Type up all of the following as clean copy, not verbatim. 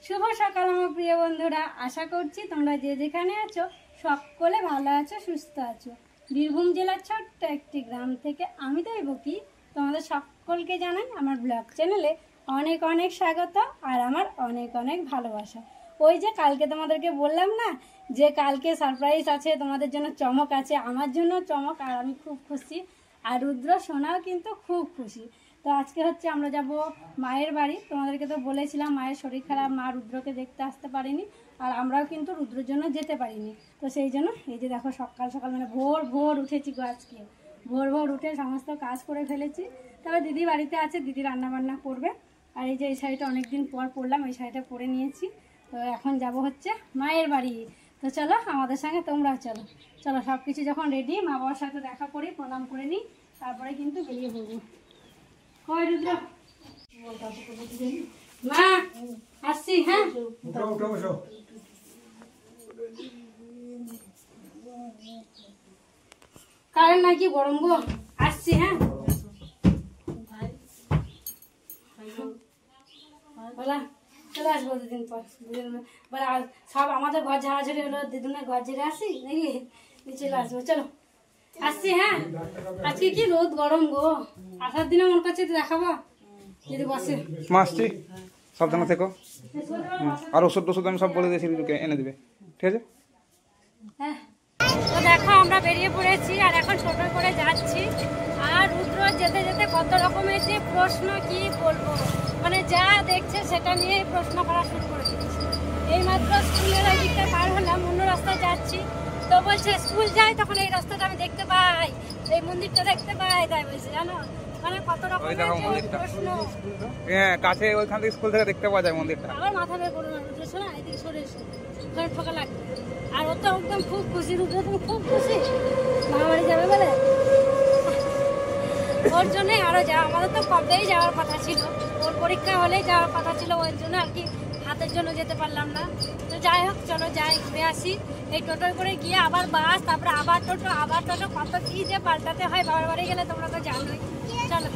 শুভ সকাল আমার প্রিয় বন্ধুরা, আশা করছি তোমরা যে যেখানে আছো সকলে ভালো আছো, সুস্থ আছো। বীরভূম জেলার ছোট্ট একটি গ্রাম থেকে আমি তো কি তোমাদের সকলকে জানাই আমার ব্লগ চ্যানেলে অনেক অনেক স্বাগত আর আমার অনেক অনেক ভালোবাসা। ওই যে কালকে তোমাদেরকে বললাম না যে কালকে সারপ্রাইজ আছে, তোমাদের জন্য চমক আছে, আমার জন্য চমক, আর আমি খুব খুশি আর রুদ্র সোনাও কিন্তু খুব খুশি। তো আজকে হচ্ছে আমরা যাব মায়ের বাড়ি। তোমাদেরকে তো বলেছিলাম মায়ের শরীর খারাপ, মা রুদ্রকে দেখতে আসতে পারেনি আর আমরাও কিন্তু রুদ্রের জন্য যেতে পারিনি। তো সেই জন্য এই যে দেখো সকাল সকাল মানে ভোর ভোর উঠেছি গো, আজকে ভোর ভোর উঠে সমস্ত কাজ করে ফেলেছি। তবে দিদি বাড়িতে আছে, দিদি রান্না বান্না করবে। আর এই যে এই শাড়িটা অনেকদিন পর পরলাম, এই শাড়িটা পরে নিয়েছি। তো এখন যাব হচ্ছে মায়ের বাড়ি। তো চলো আমাদের সঙ্গে তোমরাও চলো। চলো সব কিছু যখন রেডি, মা বাবার সাথে দেখা করি, প্রণাম করে নিই, তারপরে কিন্তু বেরিয়ে পড়বো। মা আসছি, হ্যাঁ কারেন্ট নাকি গরম গো, আসছি হ্যাঁ। বলা চলে আসবো দুদিন পর, বলে সব আমাদের ঘর ঝাড়াঝাড়ি হলো, দিদুনের ঘর ঝেড়ে আসি নাকি চলে আসবো। চলো আসছি হ্যাঁ। আজকে কি রোদ গরম গো, আসার দিনে আমার কাছে দেখাবো যদি বসে। আসছি, সাবধানে থেকো। আর ওষুধ টষুধ আমি সব বলে দিয়েছি, এনে দিবে, ঠিক আছে? হ্যাঁ তো দেখো আমরা বেরিয়ে পড়েছি আর এখন টোটো করে যাচ্ছি। আর রুদ্র যেতে যেতে কত রকমের যে প্রশ্ন কি বলবো, মানে যা দেখছে সেটা নিয়ে প্রশ্ন করা শুরু করে দিয়েছে। এইমাত্র স্কুলের ওই দিকটা পার হলাম, অন্য রাস্তায় যাচ্ছি, তো বলছে স্কুল যাই তখন এই রাস্তাটা আমি দেখতে পাই, এই মন্দিরটা দেখতে পাই, তাই বলছে জানো, মানে কত রকমের প্রশ্ন। হ্যাঁ কাছে, ওইখান থেকে স্কুল থেকে দেখতে পাওয়া যায় মন্দিরটা। আবার মাথা বের করো না রুদ্র, শোনা এদিকে সরে এসো, ওখানে ঠোকা লাগবে। আর ও তো একদম খুব খুশি, রুদ্র তুমি খুব খুশি মামা বাড়ি যাবে বলে, ওর জন্যে আরো যাওয়া। আমাদের তো কবেই যাওয়ার কথা ছিল, ওর পরীক্ষা হলেই যাওয়ার কথা ছিল, ওর জন্য আর কি হাতের জন্য যেতে পারলাম না। তো যাই হোক চলো যাই, ঘুরে আসি। এই টোটোয় করে গিয়ে আবার বাস, তারপরে আবার টোটো, আবার টোটো, কত কি যে পাল্টাতে হয় বাবার বাড়ি গেলে, তোমরা তো জানোই। চলো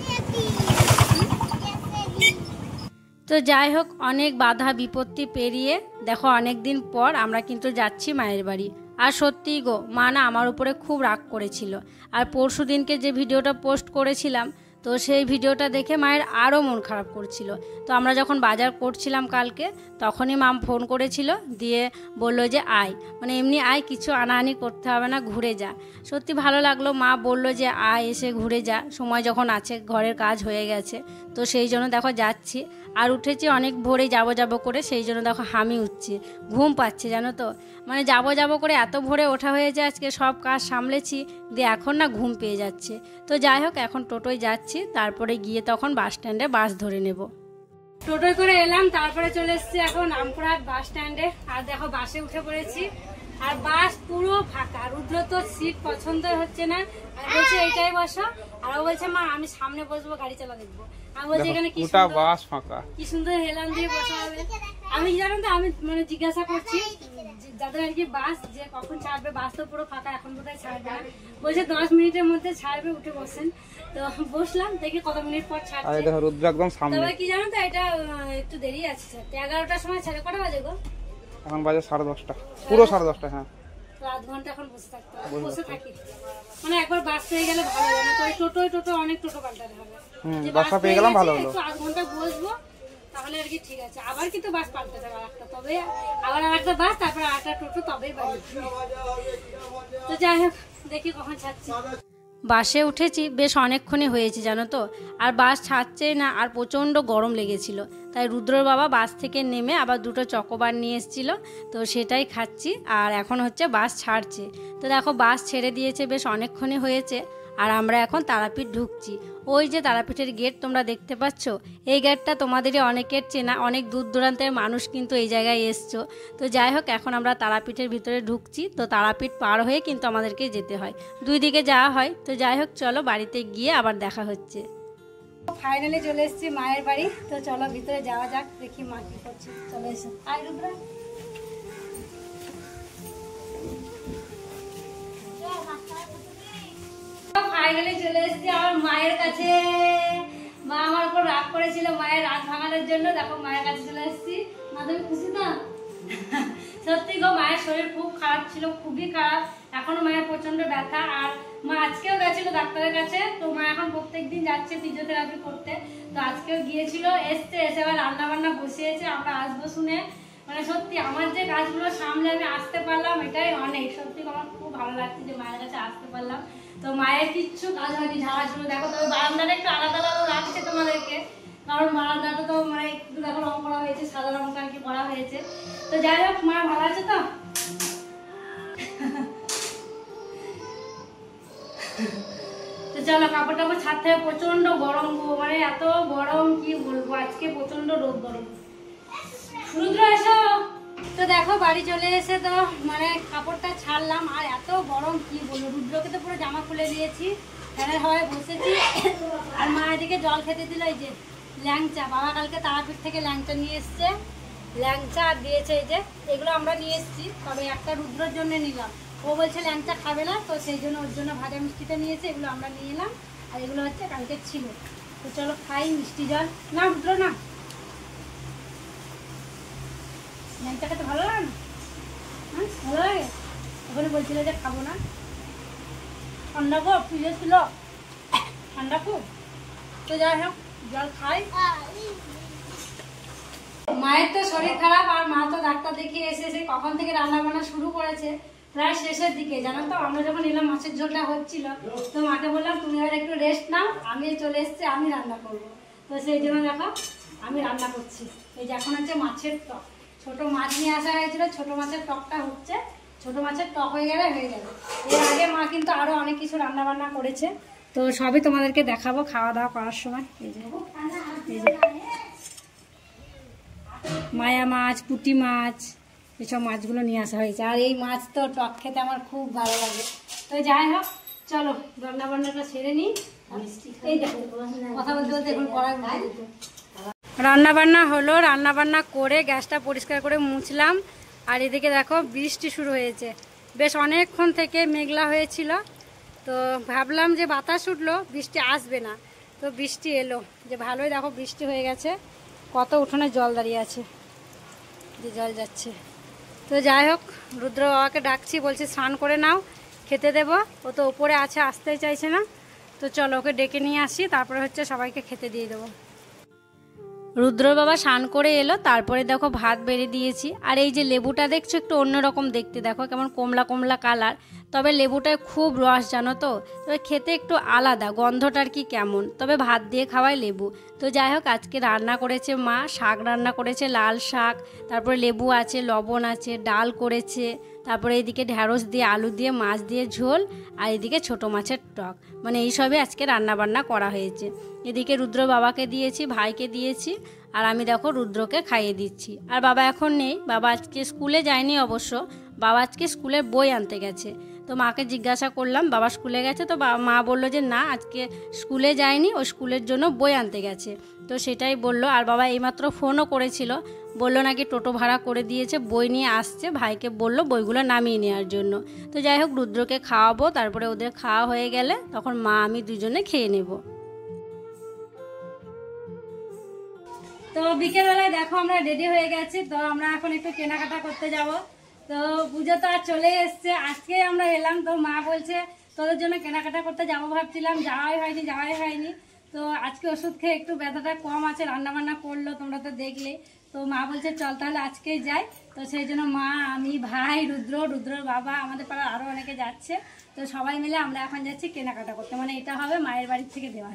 তো যাই হোক, অনেক বাধা বিপত্তি পেরিয়ে দেখো অনেক দিন পর আমরা কিন্তু যাচ্ছি মায়ের বাড়ি। আর সত্যিই গো, মা না আমার উপরে খুব রাগ করেছিল। আর পরশু দিনকে যে ভিডিওটা পোস্ট করেছিলাম, তো সেই ভিডিওটা দেখে মায়ের আরও মন খারাপ করছিল। তো আমরা যখন বাজার করছিলাম কালকে, তখনই মা ফোন করেছিল, দিয়ে বলল যে আয়, মানে এমনি আয়, কিছু আনাআনি করতে হবে না, ঘুরে যা। সত্যি ভালো লাগলো, মা বলল যে আয়, এসে ঘুরে যা, সময় যখন আছে, ঘরের কাজ হয়ে গেছে। তো সেই জন্য দেখো যাচ্ছি। আর উঠেছি অনেক ভোরে যাব করে, সেই জন্য দেখো হামি উঠছি, ঘুম পাচ্ছে জানো তো, মানে যাব করে এত ভোরে ওঠা হয়েছে, আজকে সব কাজ সামলেছি, দিয়ে এখন না ঘুম পেয়ে যাচ্ছে। তো যাই হোক এখন টোটোয় যাচ্ছি, তারপরে গিয়ে তখন বাস স্ট্যান্ডে বাস ধরে নেব। টোটোয় করে এলাম, তারপরে চলে এসেছি এখন রামপুরহাট বাস স্ট্যান্ডে। আর দেখো বাসে উঠে পড়েছি, আর বাস পুরো ফাঁকা। রুদ্র তো সিট পছন্দ হচ্ছে না, আর বলছে এইটাই বসো, আর ও বলছে মা আমি সামনে বসবো, গাড়ি চালা দেখবো। আমি বলছি এখানে কি বাস ফাঁকা, কি সুন্দর হেলান দিয়ে বসা হবে। আমি জানো তো, আমি মানে জিজ্ঞাসা করছি যাদের আর কি বাস, যে কখন ছাড়বে, বাস তো পুরো ফাঁকা, এখন বোধহয় ছাড়বে না। বলছে 10 মিনিটের মধ্যে ছাড়বে, উঠে বসেন। তো বসলাম, দেখি কত মিনিট পর ছাড়ছে। তবে কি জানো তো, এটা একটু দেরি আছে, 11টার সময় ছাড়ে। কটা বাজে গো? এখন বাজে 10:30, পুরো 10:30। হ্যাঁ আধ ঘন্টা এখন বসে থাকতে হবে, বসে থাকি। মানে একবার বাস পেয়ে গেলে ভালো হবে, তো ওই টোটো অনেক টোটো পাল্টাতে হবে। বাসটা পেয়ে গেলাম ভালো হলো, একটু আধ ঘন্টা বসবো তাহলে আর কি ঠিক আছে। আবার কিন্তু বাস পাল্টাতে হবে একটা, তবে আবার আরেকটা বাস, তারপর আরেকটা টোটো, তবেই বাড়ি। তো যাই হোক দেখি কখন ছাড়ছি। বাসে উঠেছি, বেশ অনেকক্ষণই হয়েছে জানো তো, আর বাস ছাড়ছেই না, আর প্রচণ্ড গরম লেগেছিল। তাই রুদ্রর বাবা বাস থেকে নেমে আবার 2টো চকোবার নিয়ে এসেছিল, তো সেটাই খাচ্ছি। আর এখন হচ্ছে বাস ছাড়ছে। তো দেখো বাস ছেড়ে দিয়েছে, বেশ অনেকক্ষণই হয়েছে। আর আমরা এখন তারাপীঠ ঢুকছি। ওই যে তারাপীঠের গেট তোমরা দেখতে পাচ্ছ, এই গেটটা তোমাদেরই অনেকের চেনা, অনেক দূর দূরান্তের মানুষ কিন্তু এই জায়গায় এসছো। তো যাই হোক এখন আমরা তারাপীঠের ভিতরে ঢুকছি। তো তারাপীঠ পার হয়ে কিন্তু আমাদেরকে যেতে হয়, 2 দিকে যাওয়া হয়। তো যাই হোক চলো বাড়িতে গিয়ে আবার দেখা হচ্ছে। ফাইনালি চলে এসেছি মায়ের বাড়ি। তো চলো ভিতরে যাওয়া যাক, দেখি মা কি করছে। চলে এসো, আয় রুদ্রা। ফাইনালি চলে এসেছি আমার মায়ের কাছে। মা আমার উপর রাগ করেছিল, মায়ের রাগ ভাঙানোর জন্য দেখো মায়ের কাছে চলে এসেছি। মা তুমি খুশি না? সত্যি গো, মায়ের শরীর খুব খারাপ ছিল, খুবই খারাপ। এখনো মায়ের প্রচন্ড ব্যথা। আর মা আজকেও গেছিল ডাক্তারের কাছে। তো মা এখন প্রত্যেকদিন যাচ্ছে ফিজিওথেরাপি করতে। তো আজকেও গিয়েছিল, এসে আবার রান্না বান্না বসিয়েছে, আমরা আসবো শুনে। মানে সত্যি আমার যে কাজগুলো সামনে আমি আসতে পারলাম, এটাই অনেক। সত্যি আমার খুব ভালো লাগছে যে মায়ের কাছে আসতে পারলাম। তো মায়ের কিচ্ছু কাজ হয়নি, ঝাড়া ছিল। দেখো তবে বারান্দাটা একটু আলাদা আলাদা লাগছে তোমাদেরকে, কারণ বারান্দাটা তো মানে একটু দেখো রং করা হয়েছে, সাদা রংটা আর কি করা হয়েছে। তো যাই হোক, মা ভালো আছে তো? তো চলো কাপড় টাপড় ছাড়তে হবে, প্রচন্ড গরম গো, মানে এত গরম কি বলবো, আজকে প্রচন্ড রোদ গরম। রুদ্র এসো। তো দেখো বাড়ি চলে এসে তো মানে কাপড়টা ছাড়লাম, আর এত গরম কি বলবো। রুদ্রকে তো পুরো জামা খুলে দিয়েছি, ফ্যানের হাওয়ায় বসেছি। আর মা এদিকে জল খেতে দিল, এই যে ল্যাংচা। বাবা কালকে তারাপীঠ থেকে ল্যাংচা নিয়ে এসছে, ল্যাংচা আর দিয়েছে। এই যে এগুলো আমরা নিয়ে এসেছি, তবে একটা রুদ্রর জন্য নিলাম। ও বলছে ল্যাংচা খাবে না, তো সেই জন্য ওর জন্য ভাজা মিষ্টিটা নিয়েছে, এগুলো আমরা নিয়ে এলাম। আর এগুলো হচ্ছে কালকে ছিল। তো চলো খাই মিষ্টি জল। না রুদ্র না, ল্যাংচা খেতে ভালো লাগে না? হ্যাঁ ভালো লাগে। ওখানে বলছিল যে খাবো না। ঠান্ডা গো, ফ্রিজে ছিল ঠান্ডা খুব। তো যাই হোক জল খাই। মায়ের তো শরীর খারাপ, আর মা তো ডাক্তার দেখিয়ে এসে কখন থেকে রান্না বান্না শুরু করেছে, প্রায় শেষের দিকে। জানো তো, আমরা যখন এলাম মাছের ঝোলটা হচ্ছিল, তো মাকে বললাম তুমি আর একটু রেস্ট নাও, আমি চলে এসেছি, আমি রান্না করবো। তো সেই জন্য দেখো আমি রান্না করছি। এই যে এখন হচ্ছে মাছের টক, ছোট মাছ নিয়ে আসা হয়েছিল, ছোট মাছের টকটা হচ্ছে। ছোট মাছের টক হয়ে গেলে হয়ে গেল। এর আগে মা কিন্তু আরো অনেক কিছু রান্না বান্না করেছে, তো সবই তোমাদেরকে দেখাবো খাওয়া দাওয়া করার সময়। এই যে মায়া মাছ, পুঁটি মাছ, এসব মাছগুলো নিয়ে আসা হয়েছে। আর এই মাছ তো টক খেতে আমার খুব ভালো লাগে। তো যাই হোক চলো রান্না বান্নাটা সেরে নিই। এই দেখো কথা বলতে বলতে এখন কড়াই বসে দিত। রান্না বান্না হলো, রান্না বান্না করে গ্যাসটা পরিষ্কার করে মুছলাম। আর এদিকে দেখো বৃষ্টি শুরু হয়েছে, বেশ অনেকক্ষণ থেকে মেঘলা হয়েছিল। তো ভাবলাম যে বাতাস উঠলো, বৃষ্টি আসবে না, তো বৃষ্টি এলো। যে ভালোই দেখো বৃষ্টি হয়ে গেছে, কত উঠোনে জল দাঁড়িয়ে আছে, যে জল যাচ্ছে। তো যাই হোক রুদ্র বাবাকে ডাকছি, বলছি স্নান করে নাও, খেতে দেবো। ও তো উপরে আছে, আসতেই চাইছে না। তো চলো ওকে ডেকে নিয়ে আসি, তারপরে হচ্ছে সবাইকে খেতে দিয়ে দেবো। রুদ্র বাবা স্নান করে এলো, তারপরে দেখো ভাত বেড়ে দিয়েছি। আর এই যে লেবুটা দেখছো একটু অন্যরকম দেখতে, দেখো কেমন কমলা কমলা কালার, তবে লেবুটায় খুব রস জানো তো। তবে খেতে একটু আলাদা, গন্ধটা আর কি কেমন, তবে ভাত দিয়ে খাওয়াই লেবু। তো যাই হোক আজকে রান্না করেছে মা, শাক রান্না করেছে, লাল শাক, তারপরে লেবু আছে, লবণ আছে, ডাল করেছে, তারপরে এদিকে ঢ্যাঁড়স দিয়ে আলু দিয়ে মাছ দিয়ে ঝোল, আর এদিকে ছোটো মাছের টক। মানে এইসবই আজকে রান্না বান্না করা হয়েছে। এদিকে রুদ্র বাবাকে দিয়েছি, ভাইকে দিয়েছি, আর আমি দেখো রুদ্রকে খাইয়ে দিচ্ছি। আর বাবা এখন নেই, বাবা আজকে স্কুলে যায়নি অবশ্য, বাবা আজকে স্কুলের বই আনতে গেছে। তো মাকে জিজ্ঞাসা করলাম বাবা স্কুলে গেছে, তো মা বললো যে না আজকে স্কুলে যায়নি, ও স্কুলের জন্য বই আনতে গেছে। তো সেটাই বললো। আর বাবা এইমাত্র ফোনও করেছিল, বললো নাকি টোটো ভাড়া করে দিয়েছে, বই নিয়ে আসছে, ভাইকে বললো বইগুলো নামিয়ে নেওয়ার জন্য। তো যাই হোক রুদ্রকে খাওয়াবো, তারপরে ওদের খাওয়া হয়ে গেলে তখন মা আমি দুজনে খেয়ে নেব। তো বিকেলবেলায় দেখো আমরা রেডি হয়ে গেছি, তো আমরা এখন একটু কেনাকাটা করতে যাব। তো পুজো তো আর চলে এসছে, আজকে আমরা এলাম। তো মা বলছে তোদের জন্য কেনাকাটা করতে যাবো, ভাবছিলাম যাওয়াই হয়নি। তো আজকে ওষুধ খেয়ে একটু ব্যথাটা কম আছে, রান্নাবান্না করলো তোমরা তো দেখলে। তো মা বলছে চল তাহলে আজকেই যাই। তো সেই জন্য মা, আমি, ভাই, রুদ্রর বাবা, আমাদের পাড়ার আরও অনেকে যাচ্ছে। তো সবাই মিলে আমরা এখন যাচ্ছি কেনাকাটা করতে। মানে এটা হবে মায়ের বাড়ির থেকে দেওয়া,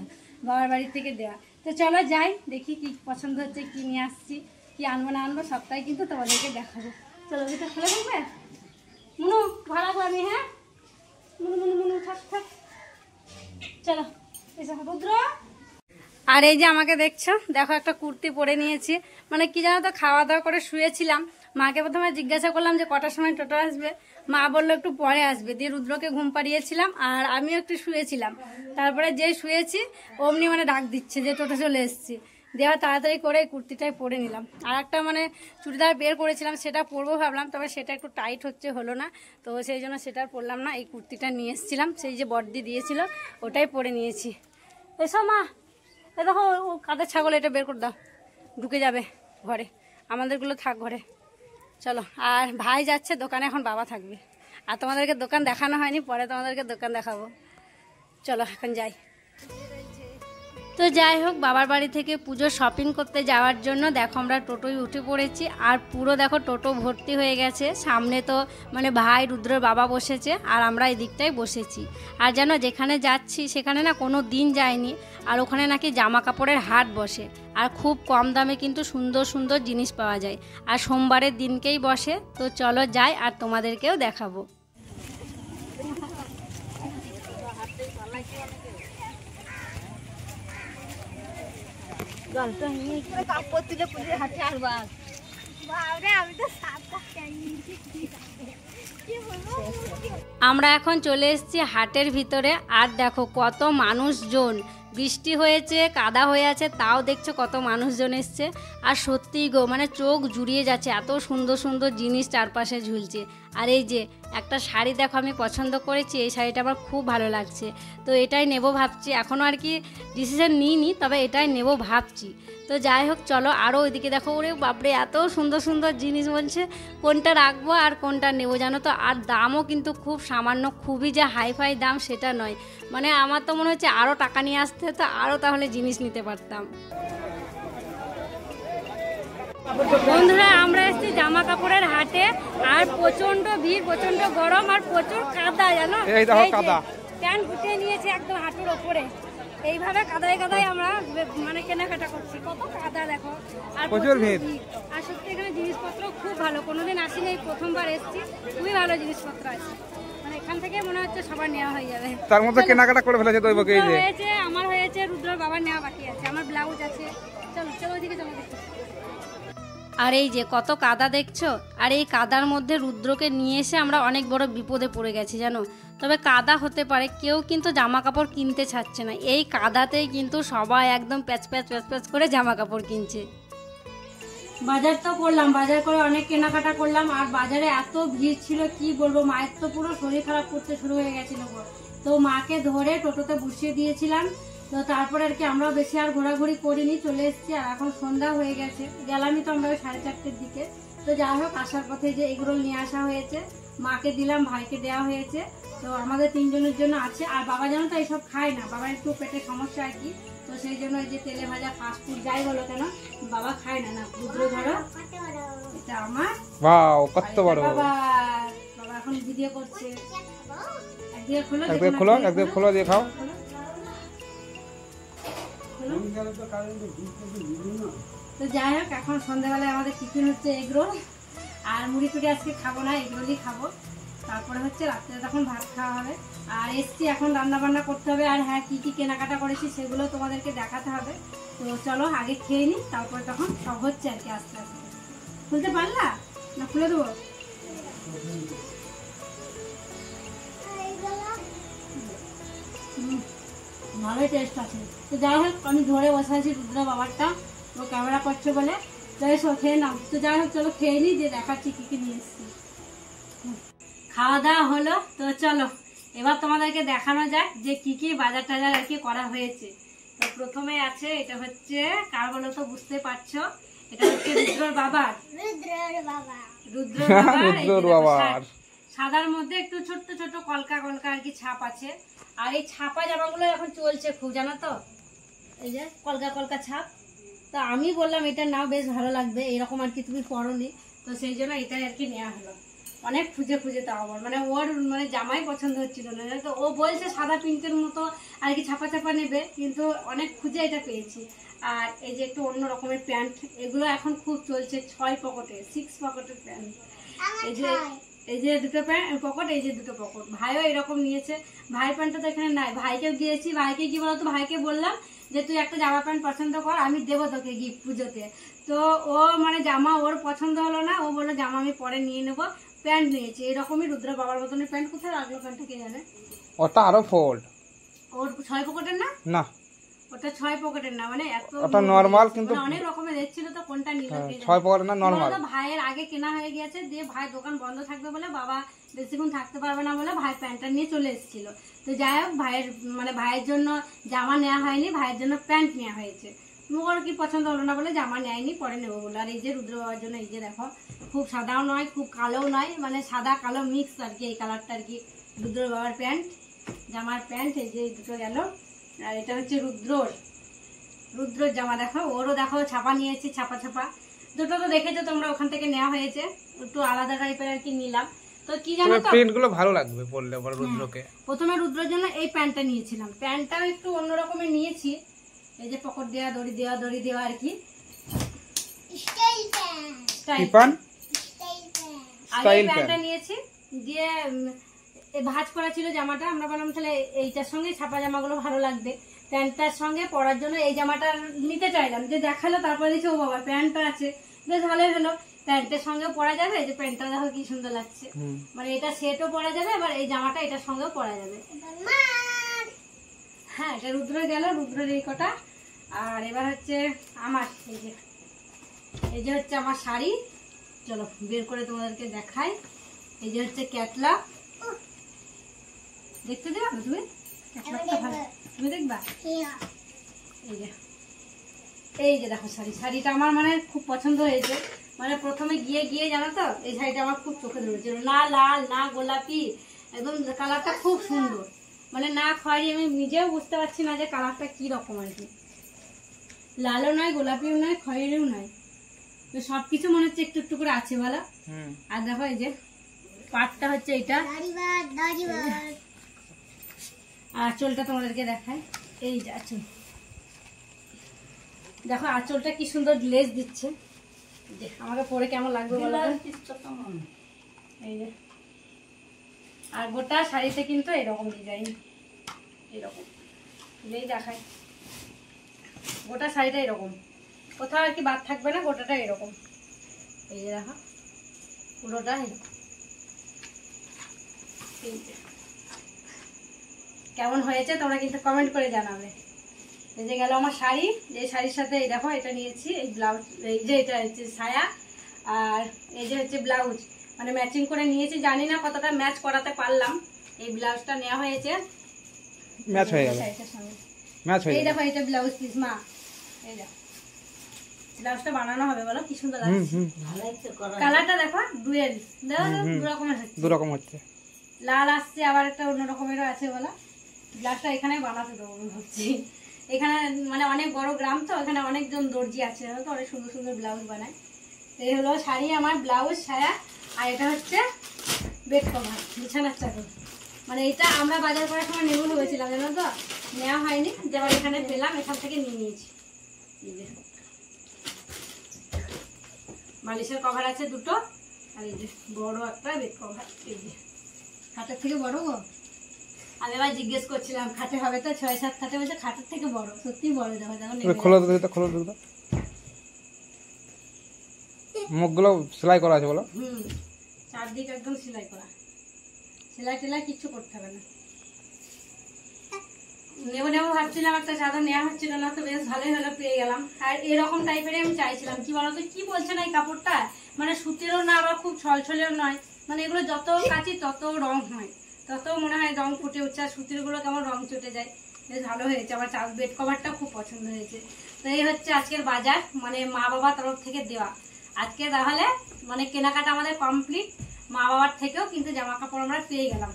বাবার বাড়ির থেকে দেওয়া। তো চলো যাই, দেখি কি পছন্দ হচ্ছে, কি নিয়ে আসছি, কি আনবো না আনবো সবটাই কিন্তু তোমাদেরকে দেখাবো। চলো এটা খুলে দেখবে মুনু, ভাড়াবো আমি। হ্যাঁ মুনু থাক। চলো এসে রুদ্র। আর এই যে আমাকে দেখছো, দেখো একটা কুর্তি পরে নিয়েছি। মানে কি জানো তো, খাওয়া দাওয়া করে শুয়েছিলাম, মাকে প্রথমে জিজ্ঞাসা করলাম যে কটার সময় টোটো আসবে, মা বললো একটু পরে আসবে। দিয়ে রুদ্রকে ঘুম পাড়িয়েছিলাম, আর আমিও একটু শুয়েছিলাম। তারপরে যেই শুয়েছি অমনি মানে ডাক দিচ্ছে যে টোটো চলে এসেছি। দেওয়া তাড়াতাড়ি করে এই কুর্তিটাই পরে নিলাম। আর একটা মানে চুড়িদার বের করেছিলাম, সেটা পরবো ভাবলাম, তবে সেটা একটু টাইট হলো না, তো সেই জন্য সেটা পরলাম না। এই কুর্তিটা নিয়ে এসেছিলাম, সেই যে বড়দি দিয়েছিল, ওটাই পরে নিয়েছি। এসো মা, এ দেখো ও কাদের ছাগল, এটা বের করে দাও, ঢুকে যাবে ঘরে। আমাদেরগুলো থাক ঘরে। চলো, আর ভাই যাচ্ছে দোকানে, এখন বাবা থাকবে। আর তোমাদেরকে দোকান দেখানো হয়নি, পরে তোমাদেরকে দোকান দেখাবো। চলো এখন যাই। তো যাই হোক, বাবার বাড়ি থেকে পুজো শপিং করতে যাওয়ার জন্য দেখো আমরা টোটোয় উঠে পড়েছি। আর পুরো দেখো টোটো ভর্তি হয়ে গেছে। সামনে তো মানে ভাই রুদ্রের বাবা বসেছে, আর আমরা এই দিকটায় বসেছি। আর যেন যেখানে যাচ্ছি সেখানে না কোনো দিন যায়নি। আর ওখানে নাকি জামা কাপড়ের হাট বসে, আর খুব কম দামে কিন্তু সুন্দর সুন্দর জিনিস পাওয়া যায়। আর সোমবারের দিনকেই বসে। তো চলো যাই, আর তোমাদেরকেও দেখাবো। আমরা এখন চলে এসেছি হাটের ভিতরে। আর দেখো কত মানুষজন, বৃষ্টি হয়েছে, কাদা হয়ে আছে, তাও দেখছো কত মানুষজন এসছে। আর সত্যিই গো, মানে চোখ জুড়িয়ে যাচ্ছে, এত সুন্দর সুন্দর জিনিস চারপাশে ঝুলছে। আর এই যে একটা শাড়ি দেখো আমি পছন্দ করেছি, এই শাড়িটা আমার খুব ভালো লাগছে। তো এটাই নেব ভাবছি, এখনও আর কি ডিসিশন নিইনি, তবে এটাই নেব ভাবছি। তো যাই হোক চলো, আরও ওইদিকে দেখো, ওরে বাপরে এত সুন্দর সুন্দর জিনিস বলছে, কোনটা রাখবো আর কোনটা নেবো জানো তো। আর দামও কিন্তু খুব সামান্য, খুবই যে হাইফাই দাম সেটা নয়। মানে আমার তো মনে হচ্ছে আরও টাকা নিয়ে আসতে হতো, আরও তাহলে জিনিস নিতে পারতাম। বন্ধুরা, আমরা এসেছি জামা কাপড়ের হাটে। আর প্রচন্ড ভিড়, প্রচন্ড গরম, আর প্রচুর কাদা জানো। প্যান্ট গুটিয়ে নিয়েছে একদম হাঁটুর ওপরে। এইভাবে কাদায় কাদায় আমরা মানে কেনাকাটা করছি, কত কাদা দেখো। আর প্রচুর ভিড়। আর সত্যি এখানে জিনিসপত্র খুব ভালো, কোনোদিন আসিনি, এই প্রথমবার এসেছি। খুবই ভালো জিনিসপত্র আছে, মানে এখান থেকে মনে হচ্ছে সবার নেওয়া হয়ে যাবে। তার মধ্যে কেনাকাটা করে ফেলেছে তো হয়েছে, আমার হয়েছে, রুদ্রর বাবার নেওয়া বাকি আছে, আমার ব্লাউজ আছে। চলো চলো ওইদিকে চলো দেখি। আর এই যে কত কাদা দেখছো, আর এই কাদার মধ্যে রুদ্রকে নিয়ে এসে আমরা অনেক বড় বিপদে পড়ে গেছি জানো। তবে কাদা হতে পারে, কেউ কিন্তু জামা কাপড় কিনতে চাচ্ছে না। এই কাদাতেই কিন্তু সবাই একদম প্যাচ প্যাচ প্যাচ প্যাচ করে জামা কাপড় কিনছে। বাজার তো করলাম, বাজার করে অনেক কেনাকাটা করলাম। আর বাজারে এত ভিড় ছিল কি বলবো, মায়ের তো পুরো শরীর খারাপ করতে শুরু হয়ে গেছিল। তো মাকে ধরে টোটোতে বসিয়ে দিয়েছিলাম। তো তারপরে আর কি আমরাও বেশি আর ঘোরাঘুরি করিনি, চলে এসেছি। আর এখন সন্ধ্যা হয়ে গেছে, গেলামই তো আমরা ওই 4:30টার দিকে। তো যাই হোক, আসার পথে যে এগুলো নিয়ে আসা হয়েছে, মাকে দিলাম, ভাইকে দেওয়া হয়েছে। তো আমাদের 3 জনের জন্য আছে। আর বাবা জানো তো এইসব খায় না, বাবার একটু পেটে সমস্যা আর কি। তো সেই জন্য এই যে তেলে ভাজা ফাস্টফুড যাই বলো কেন, বাবা খায় না। না রুদ্র ধরো, এটা আমার। ওয়াও, কত বড়। বাবা এখন ভিডিও করছে। একদিকে খোলো, একদিকে খোলো দিয়ে খাও। তো যাই হোক, এখন সন্ধ্যাবেলায় আমাদের টিফিন হচ্ছে এগরোল। আর মুড়ি টুড়ি আজকে খাবো না, এগরোলই খাবো। তারপরে হচ্ছে রাত্রে তখন ভাত খাওয়া হবে। আর এসছি এখন রান্না বান্না করতে হবে। আর হ্যাঁ, কি কি কেনাকাটা করেছি সেগুলো তোমাদেরকে দেখাতে হবে। তো চলো আগে খেয়ে নিই, তারপরে তখন সব হচ্ছে আর কি আস্তে আস্তে। খুলতে পারলা না? খুলে দেবো। ভালোই টেস্ট আছে। তো যাই হোক, আমি ধরে বসে আছি রুদ্র বাবারটা, ও ক্যামেরা করছে বলে। যাই হোক খেয়ে নাও। তো যাই হোক চলো খেয়ে নিই, দিয়ে দেখাচ্ছি কি কি নিয়ে এসছি। খাওয়া দাওয়া হলো, তো চলো এবার তোমাদেরকে দেখানো যাক যে কি কি বাজার টাজার আর কি করা হয়েছে। তো প্রথমে আছে, এটা হচ্ছে কার বলো তো, বুঝতে পারছো, এটা হচ্ছে রুদ্রর বাবার। রুদ্রর বাবার সাদার মধ্যে একটু ছোট্ট ছোট্ট কলকা কলকা আর কি ছাপ আছে। আর এই ছাপা জামাগুলো এখন চলছে খুব, জানো তো, এই যে কলকা কলকা ছাপ। তো আমি বললাম এটা নাও, বেশ ভালো লাগবে, এরকম আর কি তুমি পরনি। তো সেই জন্য এটাই আর কি নেওয়া হলো। অনেক খুঁজে খুঁজে, তাও আবার মানে ওর মানে জামাই পছন্দ হচ্ছিল না। তো ও বলছে সাদা প্রিন্টের মতো আর কি ছাপা ছাপা নেবে, কিন্তু অনেক খুঁজে এটা পেয়েছি। আর এই যে একটু অন্য রকমের প্যান্ট, এগুলো এখন খুব চলছে 6 পকেটের, 6 পকেটের প্যান্ট। এই যে দুটো পকেট, এই যে দুটো পকেট। ভাইও এরকম নিয়েছে। ভাই প্যান্টটা তো এখানে নাই, ভাইকেও দিয়েছি। ভাইকে কি বলতো, ভাইকে বললাম যে তুই একটা জামা প্যান্ট পছন্দ কর, আমি দেবো তোকে গিফট পুজোতে। তো ও মানে জামা ওর পছন্দ হলো না, ও বললো জামা আমি পরে নিয়ে নেবো। প্যান্ট নিয়েছে এরকমই রুদ্র বাবার মতনের প্যান্ট। কোথায় রাখলো প্যান্টটা কে জানে? ওটা আরো ফোল্ড, ওর 6 পকেটের না? না ওটা 6 পকেটের না, মানে এত ওটা নরমাল, কিন্তু অনেক রকমের দেখছিল। তো কোনটা নিল কে জানে? 6 পকেটের না, নরমাল। ভাইয়ের আগে কেনা হয়ে গেছে, দিয়ে ভাই দোকান বন্ধ থাকবে বলে, বাবা বেশিক্ষণ থাকতে পারবে না বলে ভাই প্যান্টটা নিয়ে চলে এসেছিল। তো যাই হোক, ভাইয়ের মানে ভাইয়ের জন্য জামা নেওয়া হয়নি, ভাইয়ের জন্য প্যান্ট নেওয়া হয়েছে। মুখর কি পছন্দ হলো না বলে জামা নেয়নি, পরে নেবো বলে। আর এই যে রুদ্র বাবার জন্য এই যে দেখো, খুব সাদাও নয় খুব কালোও নয়, মানে সাদা কালো মিক্স আর কি, এই কালারটা আর কি। রুদ্র বাবার প্যান্ট, জামার প্যান্ট, এই যে দুটো গেল। আর এটা হচ্ছে রুদ্রর জামা, দেখো ওরও দেখো ছাপা নিয়েছি, ছাপা ছাপা। দুটো তো দেখেছো তোমরা, ওখান থেকে নেওয়া হয়েছে, একটু আলাদা টাইপের আর কি নিলাম। তো কি জানো তো, প্রিন্ট গুলো ভালো লাগবে পরলে আবার রুদ্রকে। প্রথমে রুদ্রের জন্য এই প্যান্টটা নিয়েছিলাম, প্যান্টটাও একটু অন্য রকমের নিয়েছি, এই যে পকেট দেওয়া, দড়ি দেওয়া আর কি, প্যান্টটা নিয়েছি। দিয়ে ভাঁজ করা ছিল জামাটা, আমরা বললাম তাহলে এইটার সঙ্গে ছাপা জামাগুলো ভালো লাগবে, প্যান্টটার সঙ্গে পরার জন্য এই জামাটা নিতে চাইলাম। যে দেখালো তারপরে দেখছি ও বাবা প্যান্টটা আছে, বেশ ভালোই হলো, প্যান্টের সঙ্গে পরা যাবে। এই যে প্যান্টটা দেখো কি সুন্দর লাগছে, মানে এটা সেটও পরা যাবে, আবার এই জামাটা এটার সঙ্গেও পরা যাবে। হ্যাঁ, এটা রুদ্র গেল, রুদ্রের এই কটা। আর এবার হচ্ছে আমার এই যে হচ্ছে আমার শাড়ি, চলো বের করে তোমাদেরকে দেখাই। এই যে হচ্ছে ক্যাটলা, দেখতে দেবা তুমি? তুমি দেখবা? এই যে দেখো শাড়িটা আমার মানে খুব পছন্দ হয়েছে। মানে প্রথমে গিয়ে জানো তো, এই শাড়িটা আমার খুব চোখে ধরেছিল, না লাল না গোলাপি, একদম কালারটা খুব সুন্দর, মানে না খয়েরি, আমি নিজেও বুঝতে পারছি না যে কালারটা কি রকম আর কি, লালও নয় গোলাপিও নয় খয়েরিও নয়, তো সবকিছু মনে হচ্ছে একটু একটু করে আছে বলো। আর দেখো এই যে পাটটা হচ্ছে এটা, আঁচলটা তোমাদেরকে দেখায়, এই যে আঁচল দেখো, আঁচলটা কি সুন্দর লেস দিচ্ছে, আমাকে পরে কেমন লাগবে বলো। এই যে আর গোটা শাড়িতে কিন্তু এরকম ডিজাইন, এরকম দেখায়, গোটা শাড়িটা এরকম, কোথাও আর কি বাদ থাকবে না, গোটাটা এরকম। এই যে দেখো পুরোটা কেমন হয়েছে তোমরা কিন্তু কমেন্ট করে জানাবে। এই যে গেল আমার শাড়ি, যে শাড়ির সাথে এই দেখো এটা নিয়েছি, এই ব্লাউজ, এই যে এটা হচ্ছে সায়া, আর এই যে হচ্ছে ব্লাউজ, মানে ম্যাচিং করে নিয়েছি, জানি না কতটা ম্যাচ করাতে পারলাম। এই ব্লাউজটা নেওয়া হয়েছে, ম্যাচ হয়ে গেল, ম্যাচ হয়ে গেল। এই দেখো এটা ব্লাউজ পিস, মা এই দেখো ব্লাউজটা বানানো হবে, বলো কি সুন্দর লাগছে, কালারটা দেখো ডুয়েল, দু রকম হচ্ছে, লাল আসছে আবার একটা অন্য রকমেরও আছে বলো। ব্লাউজটা এখানে বানাতে দেবো ভাবছি, এখানে মানে অনেক বড় গ্রাম তো, এখানে অনেকজন দর্জি আছে তো, অনেক সুন্দর সুন্দর ব্লাউজ বানায়। এই হলো শাড়ি আমার, ব্লাউজ সায়া, আর এটা হচ্ছে বেড কভার, বিছানার চাদর। মানে এটা আমরা বাজার করার সময় নেবো ভেবেছিলাম, জানো তো নেওয়া হয়নি, যেবার এখানে পেলাম এখান থেকে নিয়ে নিয়েছি। এই যে বালিশের কভার আছে দুটো, আর এই যে বড় একটা বেড কভার, এই যে খাটের থেকে বড় গো। আমি এবার জিজ্ঞেস করছিলাম খাটে হবে তো, 6-7 খাটে বলছে খাটের থেকে বড়, সত্যি বড়। দেখো দেখো মুখগুলো সেলাই করা আছে বলো, চারদিকে একদম সেলাই করা, সেলাই টেলাই কিচ্ছু করতে হবে না। নেবো ভাবছিলাম, একটা চাদর নেওয়া হচ্ছিল না, তো বেশ ভালোই হলো পেয়ে গেলাম। আর এরকম টাইপের আমি চাইছিলাম, কি বলতো কি বলছে না এই কাপড়টা, মানে সুতিরও না আবার খুব ছলছলেও নয়, মানে এগুলো যত কাচি তত রং হয়, তত মনে হয় রং ফুটে উঠছে, আর সুতির গুলো কেমন রং চটে যায়, বেশ ভালো হয়েছে। আমার বেড কভারটা খুব পছন্দ হয়েছে। তো এই হচ্ছে আজকের বাজার, মানে মা বাবার তরফ থেকে দেওয়া। আজকে তাহলে মানে কেনাকাটা আমাদের কমপ্লিট, মা বাবার থেকেও কিন্তু জামা কাপড় আমরা পেয়ে গেলাম।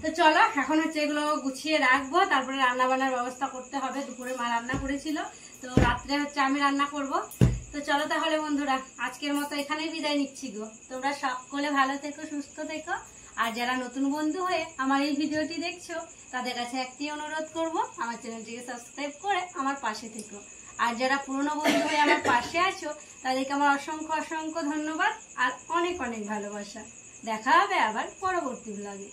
তো চলো এখন হচ্ছে এগুলো গুছিয়ে রাখবো, তারপরে রান্না বান্নার ব্যবস্থা করতে হবে। দুপুরে মা রান্না করেছিল, তো রাত্রে হচ্ছে আমি রান্না করব। তো চলো তাহলে বন্ধুরা, আজকের মতো এখানেই বিদায় নিচ্ছি গো। তোমরা সকলে ভালো থেকো, সুস্থ থেকো। আর যারা নতুন বন্ধু হয়ে আমার এই ভিডিওটি দেখছো, তাদের কাছে একটি অনুরোধ করব, আমার চ্যানেলটিকে সাবস্ক্রাইব করে আমার পাশে থেকো। আর যারা পুরনো বন্ধু হয়ে আমার পাশে আছো, তাদেরকে আমার অসংখ্য অসংখ্য ধন্যবাদ আর অনেক অনেক ভালোবাসা। দেখা হবে আবার পরবর্তী ব্লগে।